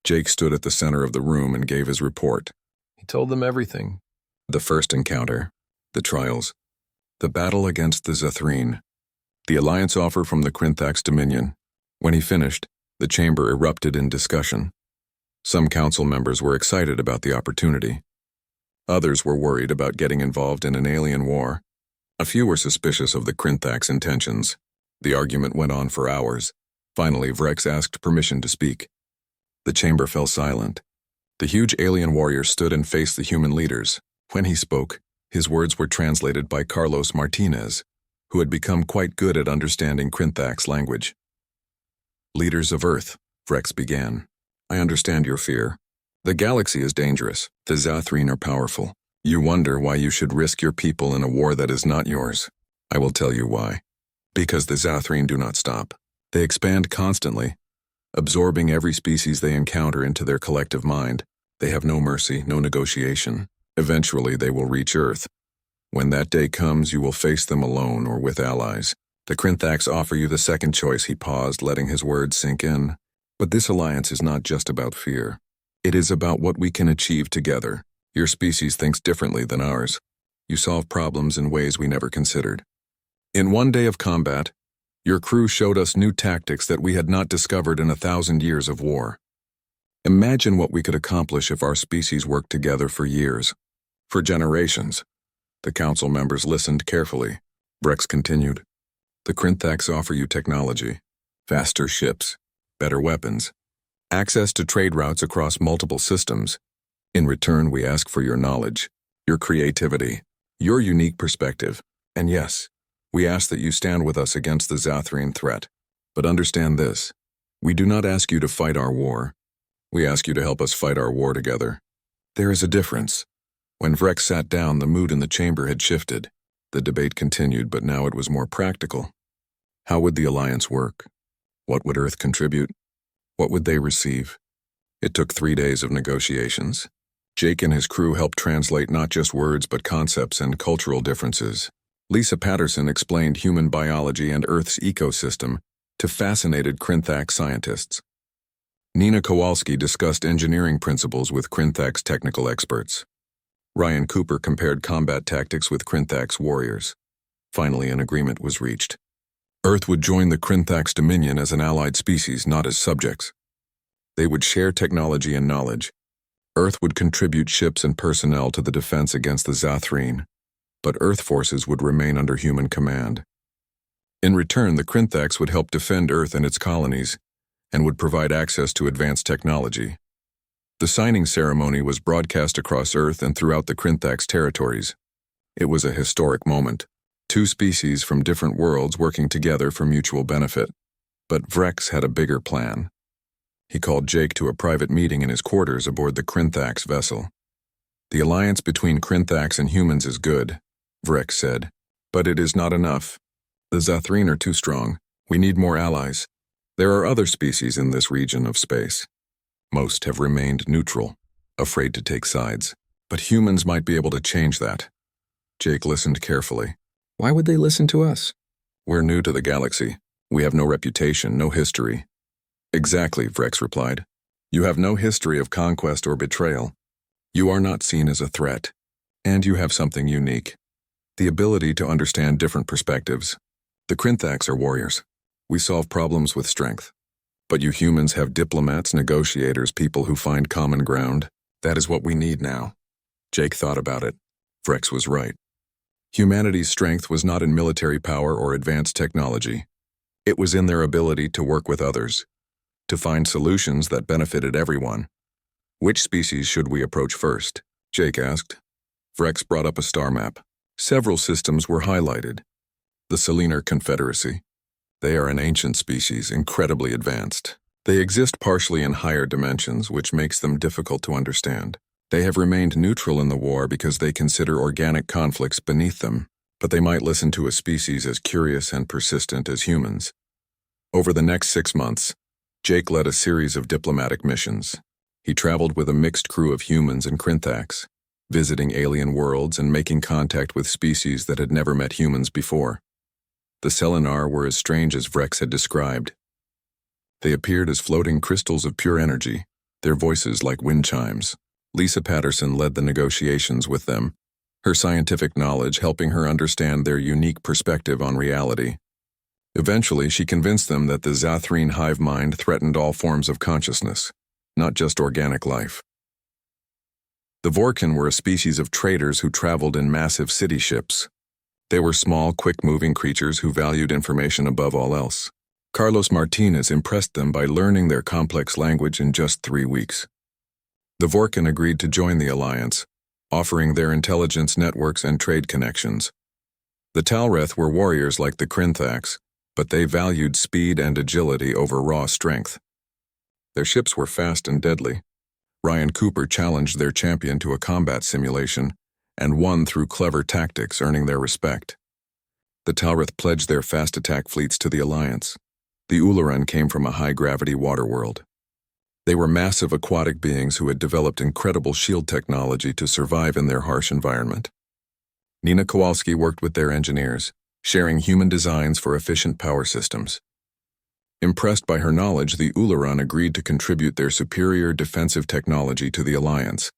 S1: Jake stood at the center of the room and gave his report. He told them everything. The first encounter, the trials, the battle against the Zathreen, the alliance offer from the Krinthax Dominion. When he finished, the chamber erupted in discussion. Some council members were excited about the opportunity. Others were worried about getting involved in an alien war. A few were suspicious of the Krinthax intentions. The argument went on for hours. Finally, Vrex asked permission to speak. The chamber fell silent. The huge alien warrior stood and faced the human leaders. When he spoke, his words were translated by Carlos Martinez, who had become quite good at understanding Krinthax language. "Leaders of Earth," Vrex began, "I understand your fear. The galaxy is dangerous. The Zathreen are powerful. You wonder why you should risk your people in a war that is not yours. I will tell you why. Because the Zathreen do not stop. They expand constantly, absorbing every species they encounter into their collective mind. They have no mercy, no negotiation. Eventually they will reach Earth. When that day comes, you will face them alone or with allies. The Krinthax offer you the second choice." He paused, letting his words sink in. "But this alliance is not just about fear. It is about what we can achieve together. Your species thinks differently than ours. You solve problems in ways we never considered. In one day of combat, your crew showed us new tactics that we had not discovered in 1,000 years of war. Imagine what we could accomplish if our species worked together for years, for generations." The council members listened carefully. Vrex continued. "The Krinthax offer you technology, faster ships, better weapons, access to trade routes across multiple systems. In return, we ask for your knowledge, your creativity, your unique perspective, and yes, we ask that you stand with us against the Zathreen threat. But understand this, we do not ask you to fight our war. We ask you to help us fight our war together." There is a difference. When Vrex sat down, the mood in the chamber had shifted. The debate continued, but now it was more practical. How would the alliance work? What would Earth contribute? What would they receive? It took 3 days of negotiations. Jake and his crew helped translate not just words but concepts and cultural differences. Lisa Patterson explained human biology and Earth's ecosystem to fascinated Krinthax scientists. Nina Kowalski discussed engineering principles with Krinthax technical experts. Ryan Cooper compared combat tactics with Krinthax warriors. Finally, an agreement was reached. Earth would join the Krinthax Dominion as an allied species, not as subjects. They would share technology and knowledge. Earth would contribute ships and personnel to the defense against the Zathreen. but Earth forces would remain under human command. In return, the Krinthax would help defend Earth and its colonies, and would provide access to advanced technology. The signing ceremony was broadcast across Earth and throughout the Krinthax territories. It was a historic moment, two species from different worlds working together for mutual benefit. But Vrex had a bigger plan. He called Jake to a private meeting in his quarters aboard the Krinthax vessel. "The alliance between Krinthax and humans is good," Vrex said, "but it is not enough. The Zathreen are too strong. We need more allies. There are other species in this region of space. Most have remained neutral, afraid to take sides. But humans might be able to change that." Jake listened carefully. "Why would they listen to us? We're new to the galaxy. We have no reputation, no history." "Exactly," Vrex replied. "You have no history of conquest or betrayal. You are not seen as a threat. And you have something unique. The ability to understand different perspectives. The Krinthax are warriors. We solve problems with strength. But you humans have diplomats, negotiators, people who find common ground. That is what we need now." Jake thought about it. Vrex was right. Humanity's strength was not in military power or advanced technology. It was in their ability to work with others, to find solutions that benefited everyone. "Which species should we approach first?" Jake asked. Vrex brought up a star map. Several systems were highlighted. The Selenar Confederacy. They are an ancient species, incredibly advanced. They exist partially in higher dimensions, which makes them difficult to understand. They have remained neutral in the war because they consider organic conflicts beneath them, but they might listen to a species as curious and persistent as humans. Over the next 6 months, Jake led a series of diplomatic missions. He traveled with a mixed crew of humans and Krinthax, visiting alien worlds and making contact with species that had never met humans before. The Selenar were as strange as Vrex had described. They appeared as floating crystals of pure energy, their voices like wind chimes. Lisa Patterson led the negotiations with them, her scientific knowledge helping her understand their unique perspective on reality. Eventually, she convinced them that the Zathreen hive mind threatened all forms of consciousness, not just organic life. The Vorkin were a species of traders who traveled in massive city ships. They were small, quick-moving creatures who valued information above all else. Carlos Martinez impressed them by learning their complex language in just 3 weeks. The Vorkin agreed to join the alliance, offering their intelligence networks and trade connections. The Talreth were warriors like the Krinthax, but they valued speed and agility over raw strength. Their ships were fast and deadly. Ryan Cooper challenged their champion to a combat simulation and won through clever tactics, earning their respect. The Talreth pledged their fast attack fleets to the alliance. The Ularan came from a high-gravity water world. They were massive aquatic beings who had developed incredible shield technology to survive in their harsh environment. Nina Kowalski worked with their engineers, sharing human designs for efficient power systems. Impressed by her knowledge, the Ularan agreed to contribute their superior defensive technology to the alliance.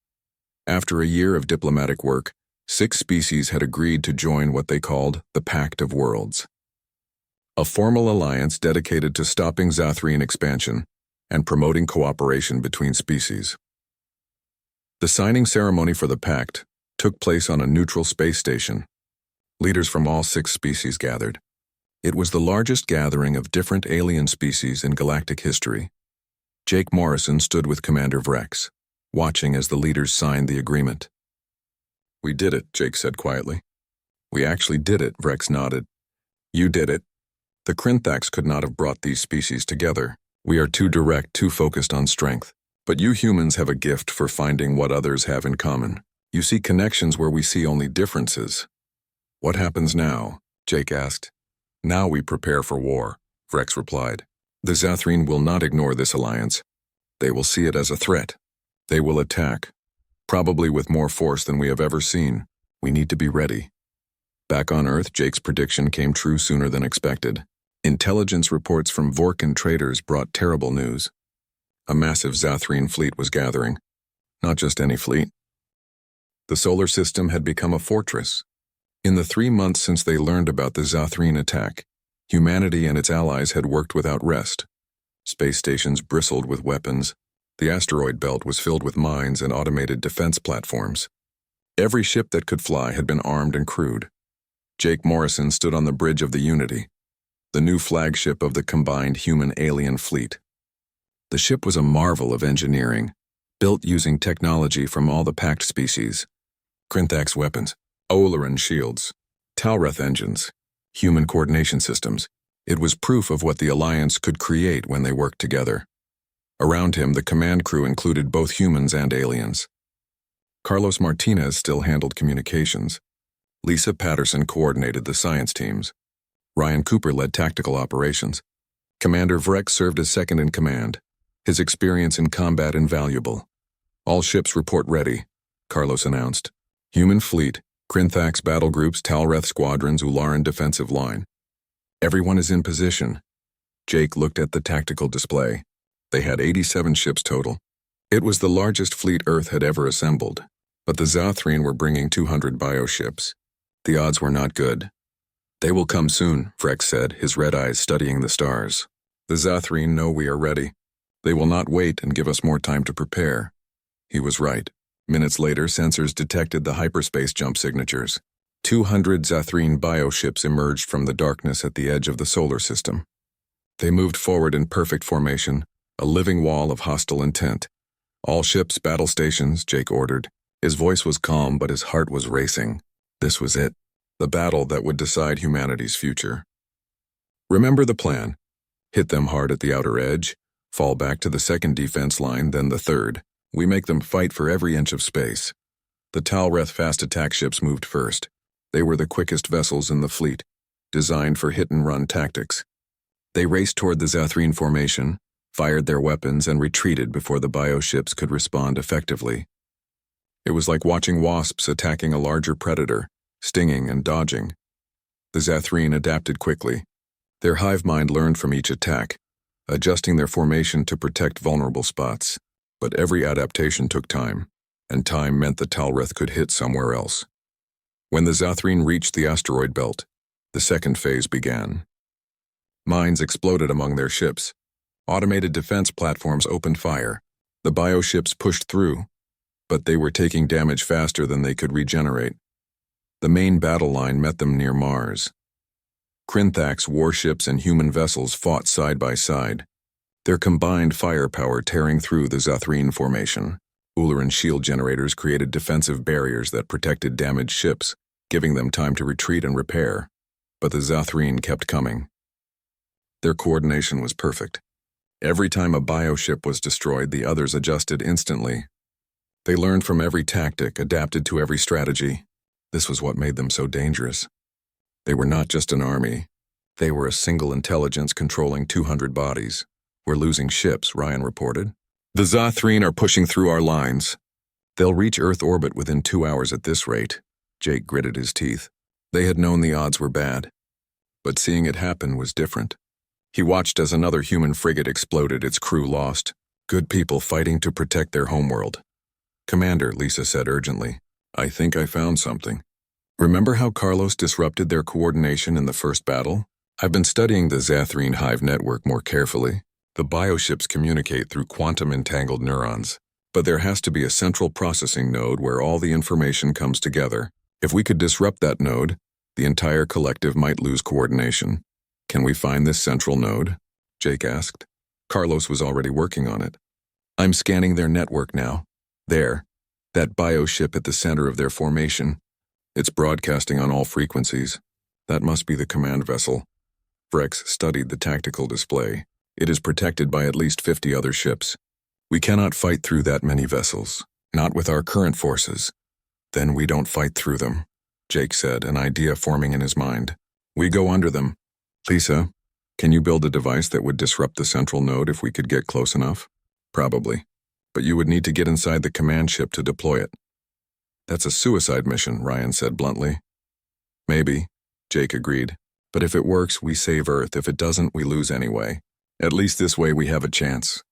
S1: After a year of diplomatic work, 6 species had agreed to join what they called the Pact of Worlds, a formal alliance dedicated to stopping Zathreen expansion and promoting cooperation between species. The signing ceremony for the pact took place on a neutral space station. Leaders from all 6 species gathered. It was the largest gathering of different alien species in galactic history. Jake Morrison stood with Commander Vrex, watching as the leaders signed the agreement. "We did it," Jake said quietly. "We actually did it," Vrex nodded. "You did it. The Krinthax could not have brought these species together. We are too direct, too focused on strength. But you humans have a gift for finding what others have in common. You see connections where we see only differences." "What happens now?" Jake asked. "Now we prepare for war," Vrex replied. "The Zathreen will not ignore this alliance. They will see it as a threat. They will attack, probably with more force than we have ever seen. We need to be ready." Back on Earth, Jake's prediction came true sooner than expected. Intelligence reports from Vorkin traders brought terrible news. A massive Zathreen fleet was gathering. Not just any fleet. The solar system had become a fortress. In the 3 months since they learned about the Zathreen attack, humanity and its allies had worked without rest. Space stations bristled with weapons. The asteroid belt was filled with mines and automated defense platforms. Every ship that could fly had been armed and crewed. Jake Morrison stood on the bridge of the Unity, the new flagship of the combined human-alien fleet. The ship was a marvel of engineering, built using technology from all the packed species. Krinthax weapons, Oleran shields, Talreth engines, human coordination systems. It was proof of what the Alliance could create when they worked together. Around him, the command crew included both humans and aliens. Carlos Martinez still handled communications. Lisa Patterson coordinated the science teams. Ryan Cooper led tactical operations. Commander Vreck served as second in command, his experience in combat invaluable. All ships report ready, Carlos announced. Human fleet, Krinthax battle groups, Talreth squadrons, Ularan defensive line. Everyone is in position. Jake looked at the tactical display. They had 87 ships total. It was the largest fleet Earth had ever assembled, but the Zothreen were bringing 200 bioships. The odds were not good. They will come soon, Vreck said, his red eyes studying the stars. The Zothreen know we are ready. They will not wait and give us more time to prepare. He was right. Minutes later, sensors detected the hyperspace jump signatures. 200 Zothreen bioships emerged from the darkness at the edge of the solar system. They moved forward in perfect formation, a living wall of hostile intent. All ships, battle stations, Jake ordered. His voice was calm, but his heart was racing. This was it, the battle that would decide humanity's future. Remember the plan. Hit them hard at the outer edge, fall back to the second defense line, then the third. We make them fight for every inch of space. The Talreth fast attack ships moved first. They were the quickest vessels in the fleet, designed for hit-and-run tactics. They raced toward the Zothreen formation, fired their weapons, and retreated before the bioships could respond effectively. It was like watching wasps attacking a larger predator, stinging and dodging. The Zothreen adapted quickly. Their hive mind learned from each attack, adjusting their formation to protect vulnerable spots. But every adaptation took time, and time meant the Talreth could hit somewhere else. When the Zothreen reached the asteroid belt, the second phase began. Mines exploded among their ships. Automated defense platforms opened fire. The bioships pushed through, but they were taking damage faster than they could regenerate. The main battle line met them near Mars. Krinthax warships and human vessels fought side by side, their combined firepower tearing through the Zothreen formation. Ularan shield generators created defensive barriers that protected damaged ships, giving them time to retreat and repair. But the Zothreen kept coming. Their coordination was perfect. Every time a bioship was destroyed, the others adjusted instantly. They learned from every tactic, adapted to every strategy. This was what made them so dangerous. They were not just an army. They were a single intelligence controlling 200 bodies. We're losing ships, Ryan reported. The Zothreen are pushing through our lines. They'll reach Earth orbit within 2 hours at this rate. Jake gritted his teeth. They had known the odds were bad, but seeing it happen was different. He watched as another human frigate exploded, its crew lost. Good people fighting to protect their homeworld. Commander, Lisa said urgently, I think I found something. Remember how Carlos disrupted their coordination in the first battle? I've been studying the Zothreen hive network more carefully. The bioships communicate through quantum-entangled neurons, but there has to be a central processing node where all the information comes together. If we could disrupt that node, the entire collective might lose coordination. Can we find this central node? Jake asked. Carlos was already working on it. I'm scanning their network now. There, that bioship at the center of their formation. It's broadcasting on all frequencies. That must be the command vessel. Vrex studied the tactical display. It is protected by at least 50 other ships. We cannot fight through that many vessels, not with our current forces. Then we don't fight through them, Jake said, an idea forming in his mind. We go under them. Lisa, can you build a device that would disrupt the central node if we could get close enough? Probably. But you would need to get inside the command ship to deploy it. That's a suicide mission, Ryan said bluntly. Maybe, Jake agreed. But if it works, we save Earth. If it doesn't, we lose anyway. At least this way we have a chance.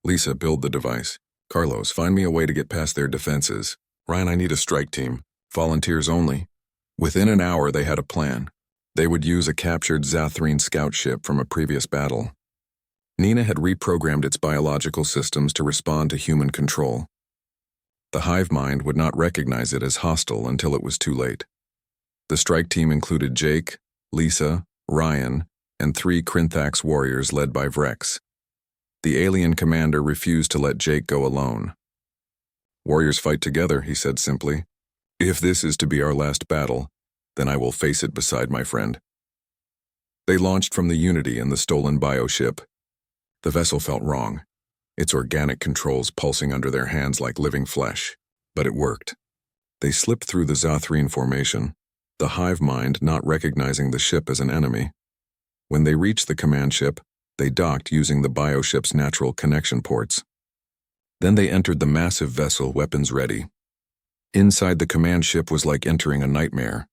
S1: Lisa, build the device. Carlos, find me a way to get past their defenses. Ryan, I need a strike team. Volunteers only. Within an hour, they had a plan. They would use a captured Zothreen scout ship from a previous battle. Nina had reprogrammed its biological systems to respond to human control. The hive mind would not recognize it as hostile until it was too late. The strike team included Jake, Lisa, Ryan, and 3 Krinthax warriors led by Vrex. The alien commander refused to let Jake go alone. "Warriors fight together," he said simply. "If this is to be our last battle, then I will face it beside my friend." They launched from the Unity and the stolen bioship. The vessel felt wrong, its organic controls pulsing under their hands like living flesh. But it worked. They slipped through the Zothrine formation, the hive mind not recognizing the ship as an enemy. When they reached the command ship, they docked using the bioship's natural connection ports. Then they entered the massive vessel, weapons ready. Inside the command ship was like entering a nightmare.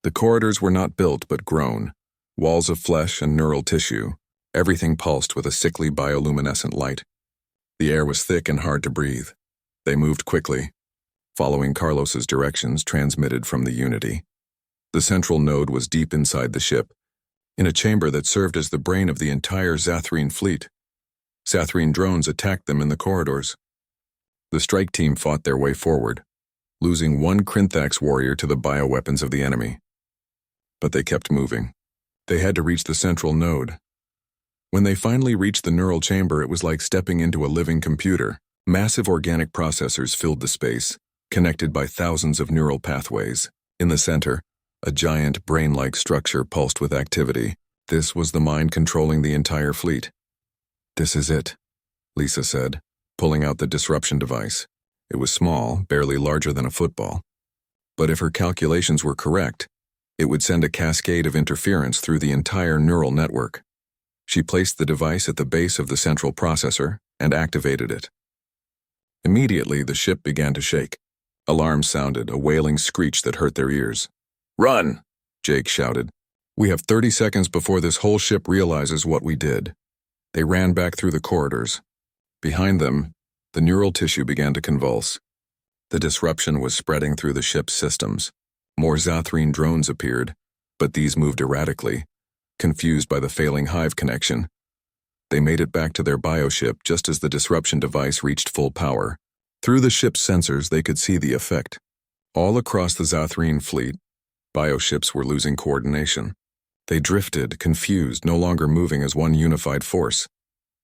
S1: The corridors were not built but grown, walls of flesh and neural tissue. Everything pulsed with a sickly bioluminescent light. The air was thick and hard to breathe. They moved quickly, following Carlos's directions transmitted from the Unity. The central node was deep inside the ship, in a chamber that served as the brain of the entire Zothrine fleet. Zothrine drones attacked them in the corridors. The strike team fought their way forward, losing 1 Krinthax warrior to the bioweapons of the enemy. But they kept moving. They had to reach the central node. When they finally reached the neural chamber, it was like stepping into a living computer. Massive organic processors filled the space, connected by thousands of neural pathways. In the center, a giant brain-like structure pulsed with activity. This was the mind controlling the entire fleet. "This is it," Lisa said, pulling out the disruption device. It was small, barely larger than a football. But if her calculations were correct, it would send a cascade of interference through the entire neural network. She placed the device at the base of the central processor and activated it. Immediately, the ship began to shake. Alarms sounded, a wailing screech that hurt their ears. "Run!" Jake shouted. "We have 30 seconds before this whole ship realizes what we did." They ran back through the corridors. Behind them, the neural tissue began to convulse. The disruption was spreading through the ship's systems. More Zothrine drones appeared, but these moved erratically, confused by the failing hive connection. They made it back to their bioship just as the disruption device reached full power. Through the ship's sensors, they could see the effect. All across the Zothrine fleet, bioships were losing coordination. They drifted, confused, no longer moving as one unified force.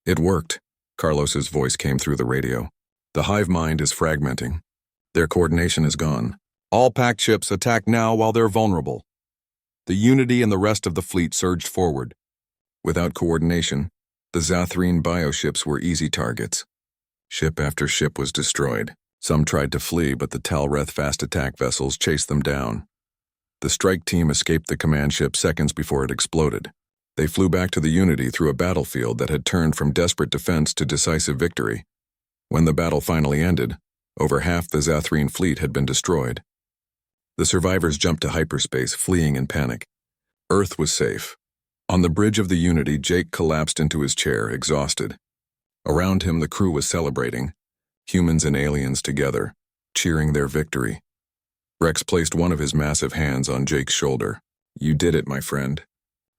S1: "It worked," Carlos's voice came through the radio. "The hive mind is fragmenting. Their coordination is gone. All packed ships attack now while they're vulnerable." The Unity and the rest of the fleet surged forward. Without coordination, the Zothrine bioships were easy targets. Ship after ship was destroyed. Some tried to flee, but the Talreth fast attack vessels chased them down. The strike team escaped the command ship seconds before it exploded. They flew back to the Unity through a battlefield that had turned from desperate defense to decisive victory. When the battle finally ended, over half the Zothrine fleet had been destroyed. The survivors jumped to hyperspace, fleeing in panic. Earth was safe. On the bridge of the Unity, Jake collapsed into his chair, exhausted. Around him, the crew was celebrating, humans and aliens together, cheering their victory. Rex placed one of his massive hands on Jake's shoulder. "You did it, my friend.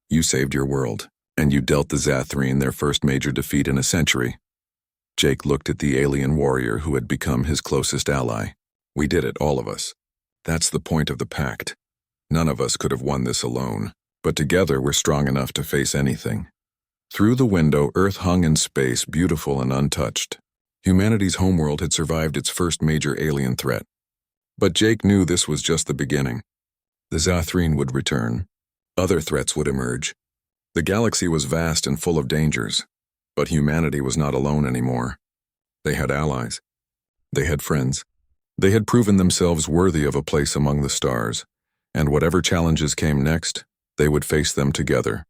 S1: You saved your world, and you dealt the Zothrine their first major defeat in a century." Jake looked at the alien warrior who had become his closest ally. "We did it, all of us. That's the point of the pact. None of us could have won this alone, but together we're strong enough to face anything." Through the window, Earth hung in space, beautiful and untouched. Humanity's homeworld had survived its first major alien threat. But Jake knew this was just the beginning. The Zothrine would return. Other threats would emerge. The galaxy was vast and full of dangers, but humanity was not alone anymore. They had allies. They had friends. They had proven themselves worthy of a place among the stars, and whatever challenges came next, they would face them together.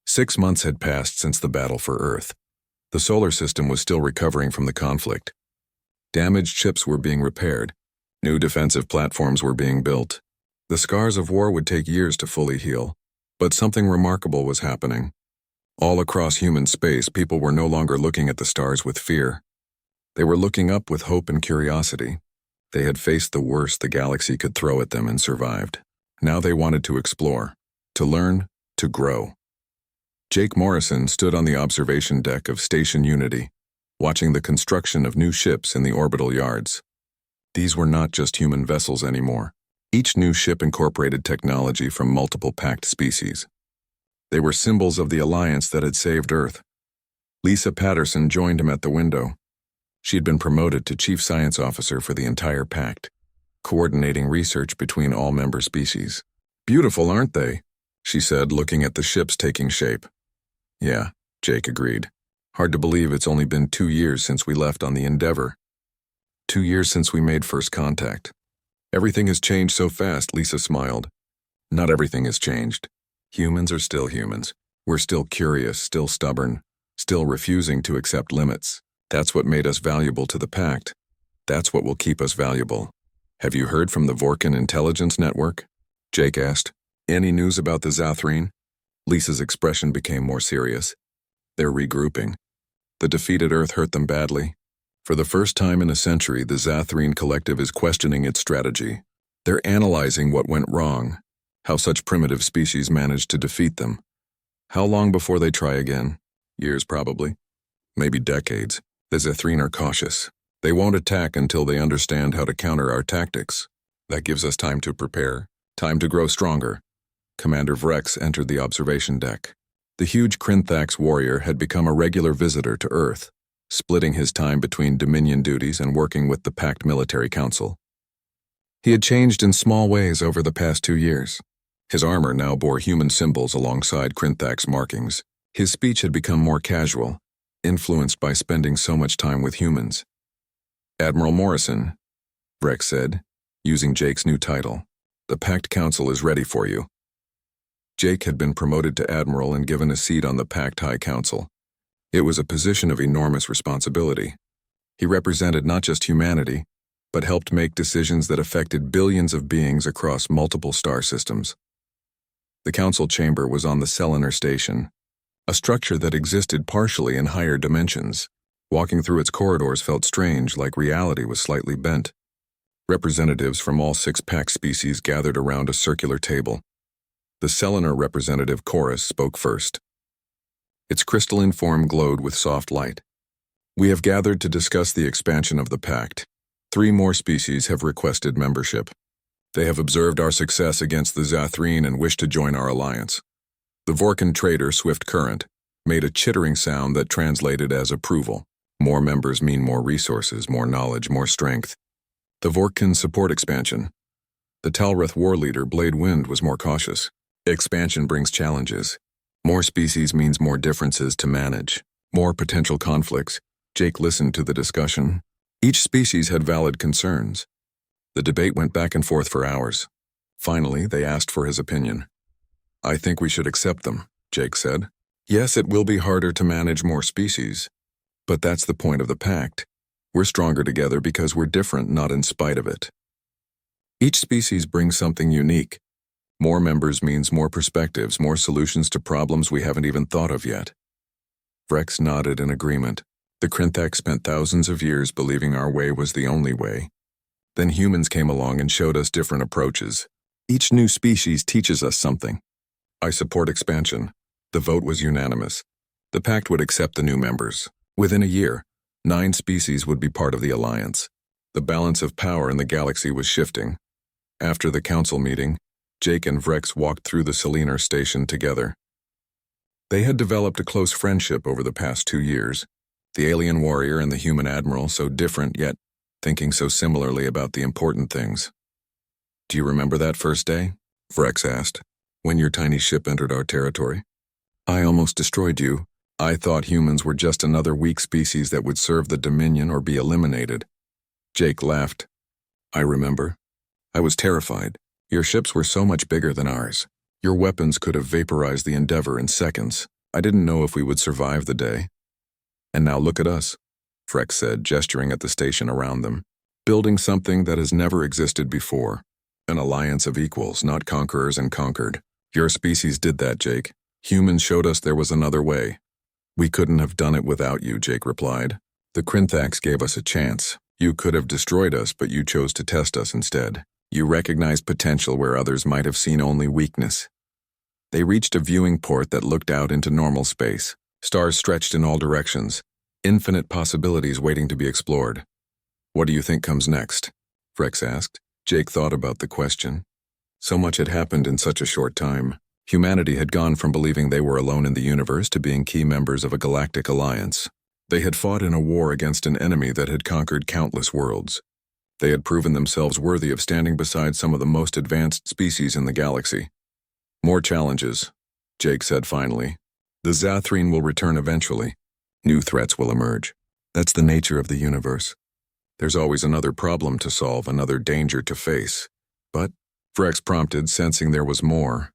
S1: 6 months had passed since the battle for Earth. The solar system was still recovering from the conflict. Damaged ships were being repaired. New defensive platforms were being built. The scars of war would take years to fully heal, but something remarkable was happening. All across human space, people were no longer looking at the stars with fear. They were looking up with hope and curiosity. They had faced the worst the galaxy could throw at them and survived. Now they wanted to explore, to learn, to grow. Jake Morrison stood on the observation deck of Station Unity, watching the construction of new ships in the orbital yards. These were not just human vessels anymore. Each new ship incorporated technology from multiple packed species. They were symbols of the alliance that had saved Earth. Lisa Patterson joined him at the window. She had been promoted to Chief Science Officer for the entire pact, coordinating research between all member species. "Beautiful, aren't they?" she said, looking at the ships taking shape. "Yeah," Jake agreed. "Hard to believe it's only been 2 years since we left on the Endeavor. 2 years since we made first contact." "Everything has changed so fast," Lisa smiled. "Not everything has changed. Humans are still humans. We're still curious, still stubborn, still refusing to accept limits. That's what made us valuable to the Pact. That's what will keep us valuable." "Have you heard from the Vorkan Intelligence Network?" Jake asked. "Any news about the Zathrene?" Lisa's expression became more serious. "They're regrouping. The defeated Earth hurt them badly. For the first time in a century, the Zathrene Collective is questioning its strategy. They're analyzing what went wrong, how such primitive species managed to defeat them. How long before they try again? Years, probably. Maybe decades. The Zathrene are cautious. They won't attack until they understand how to counter our tactics. That gives us time to prepare, time to grow stronger." Commander Vrex entered the observation deck. The huge Krinthax warrior had become a regular visitor to Earth, splitting his time between Dominion duties and working with the Pact Military Council. He had changed in small ways over the past 2 years. His armor now bore human symbols alongside Krinthax markings. His speech had become more casual, influenced by spending so much time with humans. "Admiral Morrison," Vrex said, using Jake's new title. "The Pact Council is ready for you." Jake had been promoted to Admiral and given a seat on the Pact High Council. It was a position of enormous responsibility. He represented not just humanity, but helped make decisions that affected billions of beings across multiple star systems. The council chamber was on the Selenar Station, a structure that existed partially in higher dimensions. Walking through its corridors felt strange, like reality was slightly bent. Representatives from all 6 Pact species gathered around a circular table. The Selenar representative Chorus spoke first. Its crystalline form glowed with soft light. "We have gathered to discuss the expansion of the Pact. 3 more species have requested membership. They have observed our success against the Zathrene and wish to join our alliance." The Vorkan trader, Swift Current, made a chittering sound that translated as approval. More members mean more resources, more knowledge, more strength. The Vorkan support expansion. The Talreth war leader, Blade Wind, was more cautious. Expansion brings challenges. More species means more differences to manage, more potential conflicts. Jake listened to the discussion. Each species had valid concerns. The debate went back and forth for hours. Finally, they asked for his opinion. "I think we should accept them," Jake said. "Yes, it will be harder to manage more species, but that's the point of the Pact. We're stronger together because we're different, not in spite of it." Each species brings something unique. More members means more perspectives, more solutions to problems we haven't even thought of yet. Vrex nodded in agreement. The Krinthax spent thousands of years believing our way was the only way. Then humans came along and showed us different approaches. Each new species teaches us something. "I support expansion." The vote was unanimous. The Pact would accept the new members. Within a year, 9 species would be part of the alliance. The balance of power in the galaxy was shifting. After the council meeting, Jake and Vrex walked through the Selenar Station together. They had developed a close friendship over the past 2 years. The alien warrior and the human admiral, so different yet thinking so similarly about the important things. "Do you remember that first day?" Vrex asked. "When your tiny ship entered our territory? I almost destroyed you. I thought humans were just another weak species that would serve the Dominion or be eliminated." Jake laughed. "I remember. I was terrified. Your ships were so much bigger than ours. Your weapons could have vaporized the Endeavor in seconds. I didn't know if we would survive the day. And now look at us," Vrex said, gesturing at the station around them. "Building something that has never existed before. An alliance of equals, not conquerors and conquered. Your species did that, Jake. Humans showed us there was another way." "We couldn't have done it without you," Jake replied. "The Krinthax gave us a chance. You could have destroyed us, but you chose to test us instead. You recognized potential where others might have seen only weakness." They reached a viewing port that looked out into normal space. Stars stretched in all directions, infinite possibilities waiting to be explored. "What do you think comes next?" Frex asked. Jake thought about the question. So much had happened in such a short time. Humanity had gone from believing they were alone in the universe to being key members of a galactic alliance. They had fought in a war against an enemy that had conquered countless worlds. They had proven themselves worthy of standing beside some of the most advanced species in the galaxy. More challenges, Jake said finally. The Zathrene will return eventually. New threats will emerge. That's the nature of the universe. There's always another problem to solve, another danger to face. But, Frex prompted, sensing there was more.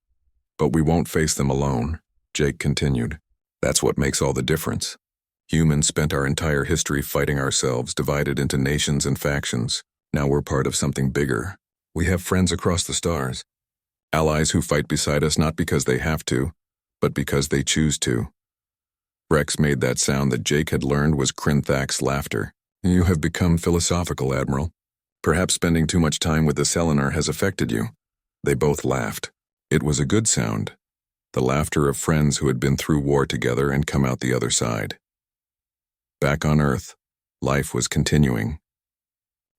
S1: But we won't face them alone, Jake continued. That's what makes all the difference. Humans spent our entire history fighting ourselves, divided into nations and factions. Now we're part of something bigger. We have friends across the stars. Allies who fight beside us not because they have to, but because they choose to. Rex made that sound that Jake had learned was Krinthak's laughter. You have become philosophical, Admiral. Perhaps spending too much time with the Selenar has affected you. They both laughed. It was a good sound. The laughter of friends who had been through war together and come out the other side. Back on Earth, life was continuing.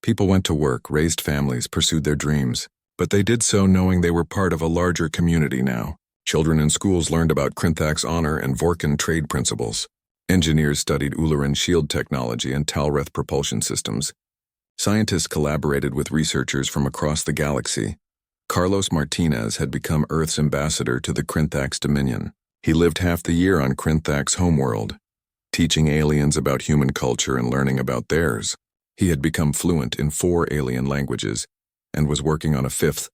S1: People went to work, raised families, pursued their dreams, but they did so knowing they were part of a larger community now. Children in schools learned about Krinthak's honor and Vorkan trade principles. Engineers studied Uluran shield technology and Talreth propulsion systems. Scientists collaborated with researchers from across the galaxy. Carlos Martinez had become Earth's ambassador to the Krinthak's dominion. He lived half the year on Krinthak's homeworld, teaching aliens about human culture and learning about theirs. He had become fluent in 4 alien languages and was working on a 5th.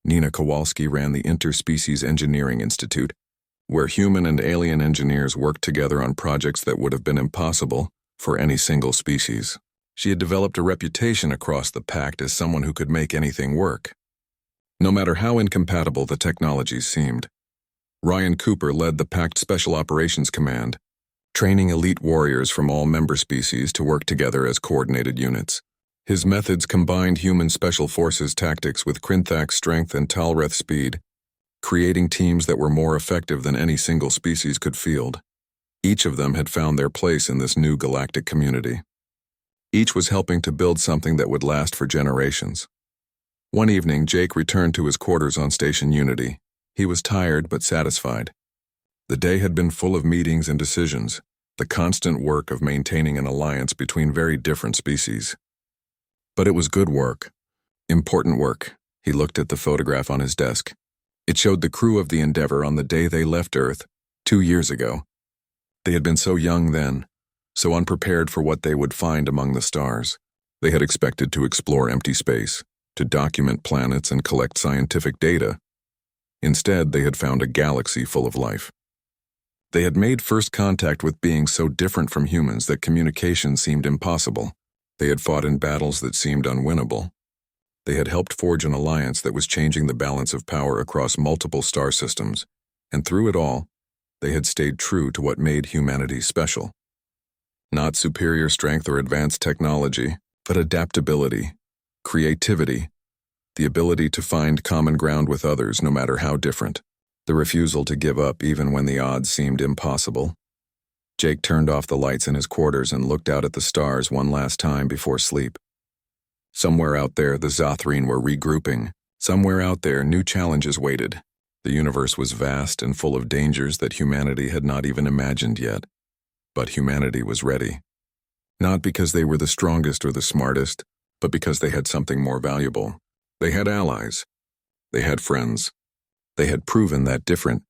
S1: Nina Kowalski ran the Interspecies Engineering Institute, where human and alien engineers worked together on projects that would have been impossible for any single species. She had developed a reputation across the Pact as someone who could make anything work, no matter how incompatible the technologies seemed. Ryan Cooper led the Pact Special Operations Command, training elite warriors from all member species to work together as coordinated units. His methods combined human special forces tactics with Krinthak's strength and Talreth speed, creating teams that were more effective than any single species could field. Each of them had found their place in this new galactic community. Each was helping to build something that would last for generations. One evening, Jake returned to his quarters on Station Unity. He was tired but satisfied. The day had been full of meetings and decisions, the constant work of maintaining an alliance between very different species. But it was good work. Important work. He looked at the photograph on his desk. It showed the crew of the Endeavor on the day they left Earth, 2 years ago. They had been so young then, so unprepared for what they would find among the stars. They had expected to explore empty space, to document planets and collect scientific data. Instead, they had found a galaxy full of life. They had made first contact with beings so different from humans that communication seemed impossible. They had fought in battles that seemed unwinnable. They had helped forge an alliance that was changing the balance of power across multiple star systems, and through it all, they had stayed true to what made humanity special. Not superior strength or advanced technology, but adaptability, creativity, the ability to find common ground with others no matter how different, the refusal to give up even when the odds seemed impossible. Jake turned off the lights in his quarters and looked out at the stars one last time before sleep. Somewhere out there, the Zathrene were regrouping. Somewhere out there, new challenges waited. The universe was vast and full of dangers that humanity had not even imagined yet. But humanity was ready. Not because they were the strongest or the smartest, but because they had something more valuable. They had allies. They had friends. They had proven that different,